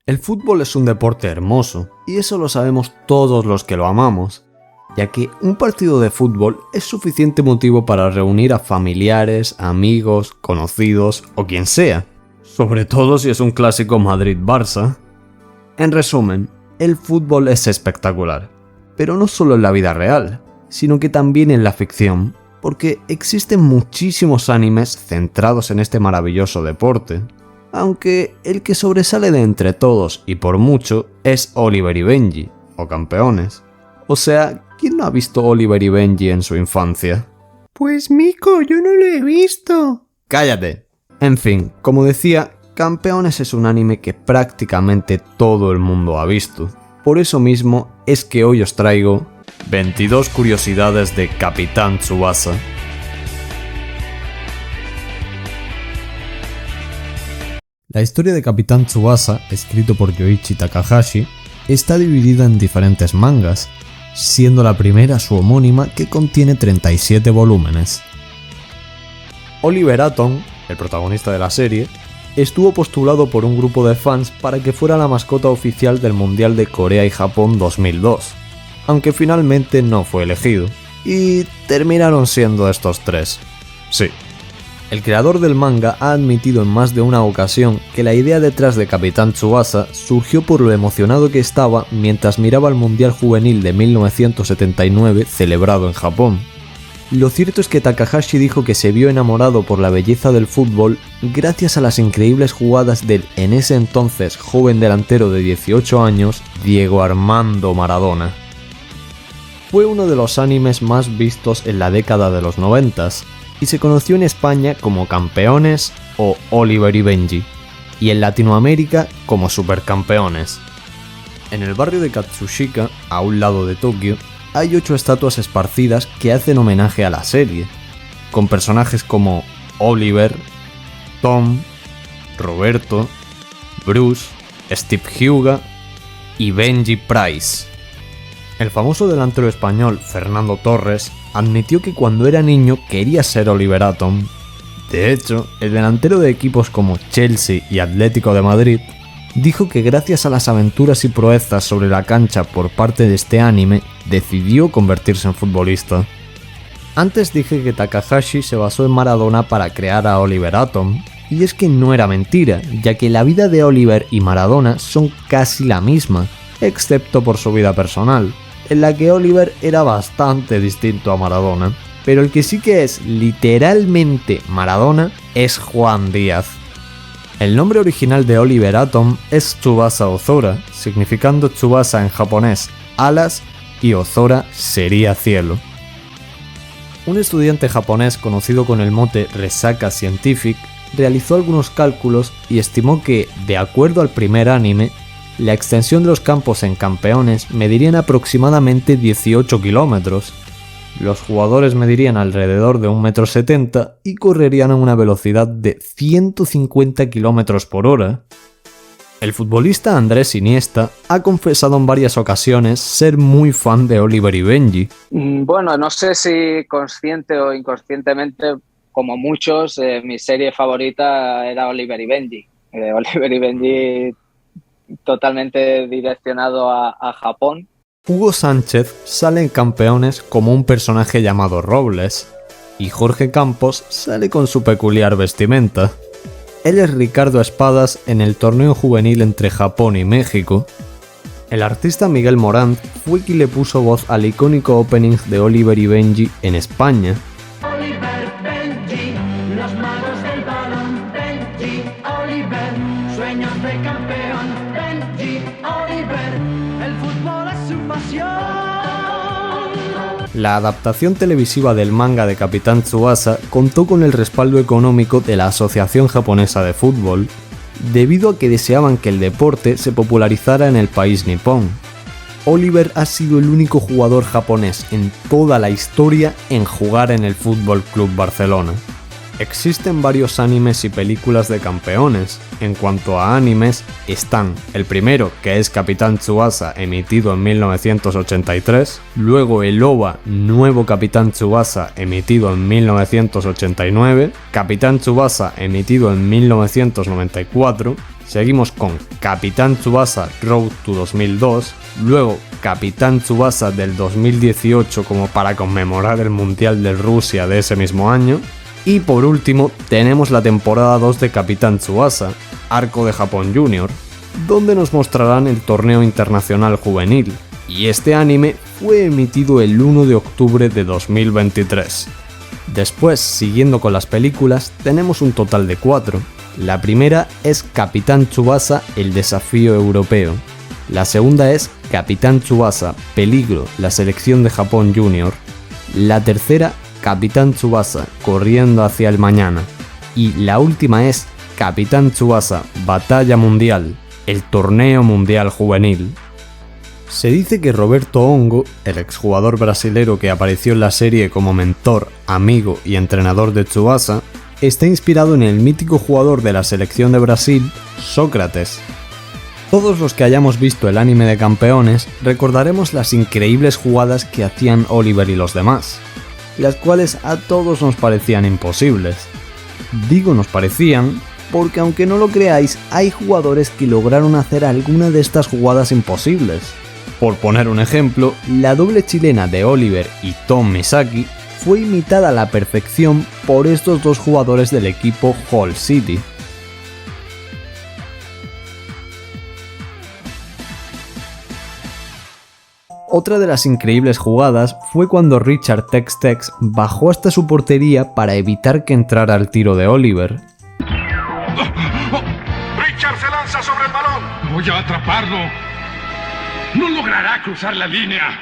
El fútbol es un deporte hermoso, y eso lo sabemos todos los que lo amamos, ya que un partido de fútbol es suficiente motivo para reunir a familiares, amigos, conocidos o quien sea, sobre todo si es un clásico Madrid-Barça. En resumen, el fútbol es espectacular, pero no solo en la vida real, sino que también en la ficción, porque existen muchísimos animes centrados en este maravilloso deporte. Aunque el que sobresale de entre todos y por mucho es Oliver y Benji, o Campeones. O sea, ¿quién no ha visto Oliver y Benji en su infancia? Pues Miko, yo no lo he visto. ¡Cállate! En fin, como decía, Campeones es un anime que prácticamente todo el mundo ha visto. Por eso mismo es que hoy os traigo 22 curiosidades de Capitán Tsubasa. La historia de Capitán Tsubasa, escrito por Yoichi Takahashi, está dividida en diferentes mangas, siendo la primera su homónima que contiene 37 volúmenes. Oliver Atom, el protagonista de la serie, estuvo postulado por un grupo de fans para que fuera la mascota oficial del Mundial de Corea y Japón 2002, aunque finalmente no fue elegido, y terminaron siendo estos tres. Sí. El creador del manga ha admitido en más de una ocasión que la idea detrás de Capitán Tsubasa surgió por lo emocionado que estaba mientras miraba el Mundial Juvenil de 1979 celebrado en Japón. Lo cierto es que Takahashi dijo que se vio enamorado por la belleza del fútbol gracias a las increíbles jugadas del en ese entonces joven delantero de 18 años, Diego Armando Maradona. Fue uno de los animes más vistos en la década de los 90s, y se conoció en España como Campeones o Oliver y Benji, y en Latinoamérica como Supercampeones. En el barrio de Katsushika, a un lado de Tokio, hay 8 estatuas esparcidas que hacen homenaje a la serie, con personajes como Oliver, Tom, Roberto, Bruce, Steve Hyuga y Benji Price. El famoso delantero español Fernando Torres admitió que cuando era niño quería ser Oliver Atom. De hecho, el delantero de equipos como Chelsea y Atlético de Madrid dijo que gracias a las aventuras y proezas sobre la cancha por parte de este anime, decidió convertirse en futbolista. Antes dije que Takahashi se basó en Maradona para crear a Oliver Atom, y es que no era mentira, ya que la vida de Oliver y Maradona son casi la misma, excepto por su vida personal, en la que Oliver era bastante distinto a Maradona, pero el que sí que es literalmente Maradona es Juan Díaz. El nombre original de Oliver Atom es Tsubasa Ozora, significando Tsubasa en japonés alas y Ozora sería cielo. Un estudiante japonés conocido con el mote Resaka Scientific realizó algunos cálculos y estimó que, de acuerdo al primer anime, la extensión de los campos en Campeones medirían aproximadamente 18 kilómetros. Los jugadores medirían alrededor de 1,70 m y correrían a una velocidad de 150 km por hora. El futbolista Andrés Iniesta ha confesado en varias ocasiones ser muy fan de Oliver y Benji. Bueno, no sé si consciente o inconscientemente, como muchos, mi serie favorita era Oliver y Benji. Oliver y Benji totalmente direccionado a Japón. Hugo Sánchez sale en Campeones como un personaje llamado Robles, y Jorge Campos sale con su peculiar vestimenta. Él es Ricardo Espadas en el torneo juvenil entre Japón y México. El artista Miguel Morant fue quien le puso voz al icónico opening de Oliver y Benji en España. Oliver, Benji, los magos del balón, Benji, Oliver, sueños de campeón, Benji, Oliver, el fútbol es su pasión. La adaptación televisiva del manga de Capitán Tsubasa contó con el respaldo económico de la Asociación Japonesa de Fútbol, debido a que deseaban que el deporte se popularizara en el país nipón. Oliver ha sido el único jugador japonés en toda la historia en jugar en el Fútbol Club Barcelona. Existen varios animes y películas de Campeones. En cuanto a animes, están el primero, que es Capitán Tsubasa, emitido en 1983, luego el OVA Nuevo Capitán Tsubasa, emitido en 1989, Capitán Tsubasa, emitido en 1994, Seguimos con Capitán Tsubasa Road to 2002, luego Capitán Tsubasa del 2018 como para conmemorar el Mundial de Rusia de ese mismo año, y por último tenemos la temporada 2 de Capitán Tsubasa, Arco de Japón Junior, donde nos mostrarán el torneo internacional juvenil, y este anime fue emitido el 1 de octubre de 2023. Después, siguiendo con las películas, tenemos un total de 4. La primera es Capitán Tsubasa, el desafío europeo. La segunda es Capitán Tsubasa, Peligro, la selección de Japón Junior. La tercera, Capitán Tsubasa, corriendo hacia el mañana. Y la última es Capitán Tsubasa, Batalla Mundial, el torneo mundial juvenil. Se dice que Roberto Ongo, el exjugador brasilero que apareció en la serie como mentor, amigo y entrenador de Tsubasa, está inspirado en el mítico jugador de la selección de Brasil, Sócrates. Todos los que hayamos visto el anime de Campeones recordaremos las increíbles jugadas que hacían Oliver y los demás, las cuales a todos nos parecían imposibles. Digo nos parecían porque, aunque no lo creáis, hay jugadores que lograron hacer alguna de estas jugadas imposibles. Por poner un ejemplo, la doble chilena de Oliver y Tom Misaki fue imitada a la perfección por estos dos jugadores del equipo Hull City. Otra de las increíbles jugadas fue cuando Richard Tex-Tex bajó hasta su portería para evitar que entrara al tiro de Oliver. Richard se lanza sobre el balón. Voy a atraparlo. No logrará cruzar la línea.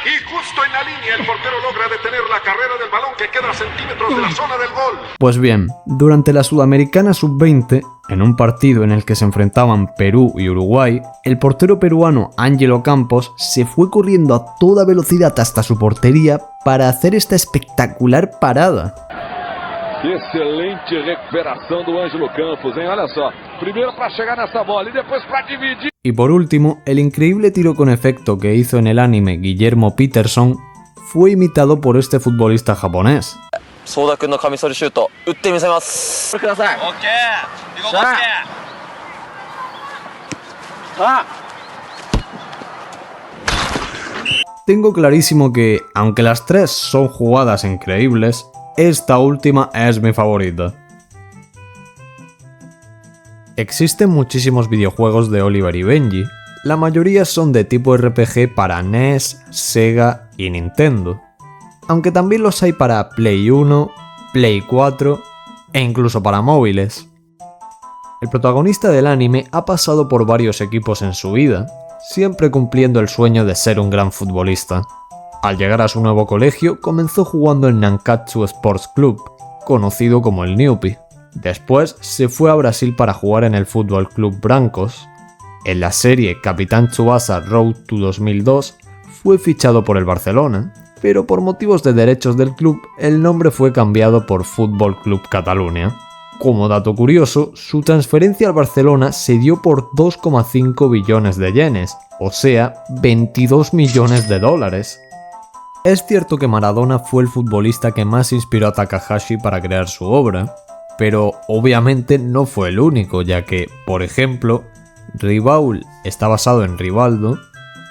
Y justo en la línea el portero logra detener la carrera del balón que queda a centímetros de la zona del gol. Pues bien, durante la Sudamericana Sub-20, en un partido en el que se enfrentaban Perú y Uruguay, el portero peruano Ángelo Campos se fue corriendo a toda velocidad hasta su portería para hacer esta espectacular parada. Excelente recuperação do Ângelo Campos, hein? Olha só. Primeiro para chegar nessa bola e depois para dividir. Y por último, el increíble tiro con efecto que hizo en el anime Guillermo Peterson fue imitado por este futbolista japonés. Soda-kun no kamisori shooto, utte misemasu. Kudasai. Okay. Digo Tengo clarísimo que, aunque las tres son jugadas increíbles, esta última es mi favorita. Existen muchísimos videojuegos de Oliver y Benji, la mayoría son de tipo RPG para NES, Sega y Nintendo, aunque también los hay para Play 1, Play 4 e incluso para móviles. El protagonista del anime ha pasado por varios equipos en su vida, siempre cumpliendo el sueño de ser un gran futbolista. Al llegar a su nuevo colegio, comenzó jugando en Nankatsu Sports Club, conocido como el Newpie. Después se fue a Brasil para jugar en el Fútbol Club Brancos. En la serie Capitán Tsubasa Road to 2002 fue fichado por el Barcelona, pero por motivos de derechos del club el nombre fue cambiado por Fútbol Club Catalunya. Como dato curioso, su transferencia al Barcelona se dio por 2,5 billones de yenes, o sea, 22 millones de dólares. Es cierto que Maradona fue el futbolista que más inspiró a Takahashi para crear su obra, pero obviamente no fue el único, ya que, por ejemplo, Ribaul está basado en Rivaldo,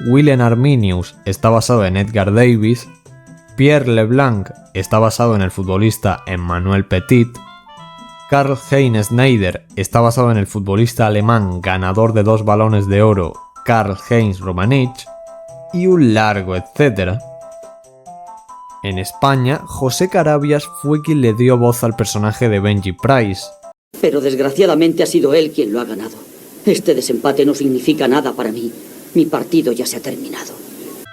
Willem Arminius está basado en Edgar Davis, Pierre Leblanc está basado en el futbolista Emmanuel Petit, Karl-Heinz Schneider está basado en el futbolista alemán ganador de 2 balones de oro Karl-Heinz Rummenigge, y un largo etcétera. En España, José Carabias fue quien le dio voz al personaje de Benji Price. Pero desgraciadamente ha sido él quien lo ha ganado. Este desempate no significa nada para mí. Mi partido ya se ha terminado.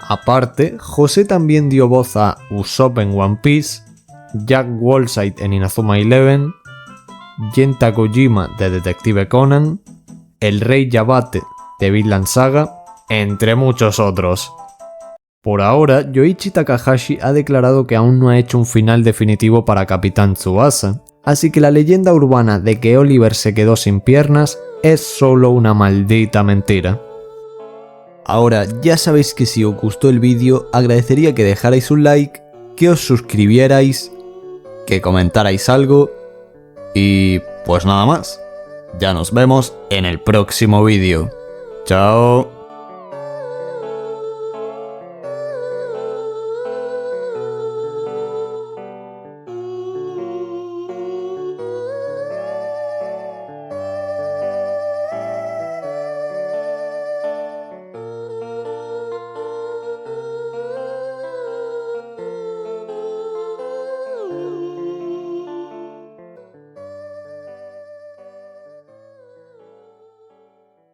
Aparte, José también dio voz a Usopp en One Piece, Jack Wolside en Inazuma Eleven, Genta Kojima de Detective Conan, el Rey Yabate de Vinland Saga, entre muchos otros. Por ahora, Yoichi Takahashi ha declarado que aún no ha hecho un final definitivo para Capitán Tsubasa, así que la leyenda urbana de que Oliver se quedó sin piernas es solo una maldita mentira. Ahora, ya sabéis que si os gustó el vídeo, agradecería que dejarais un like, que os suscribierais, que comentarais algo y Pues nada más. Ya nos vemos en el próximo vídeo. ¡Chao!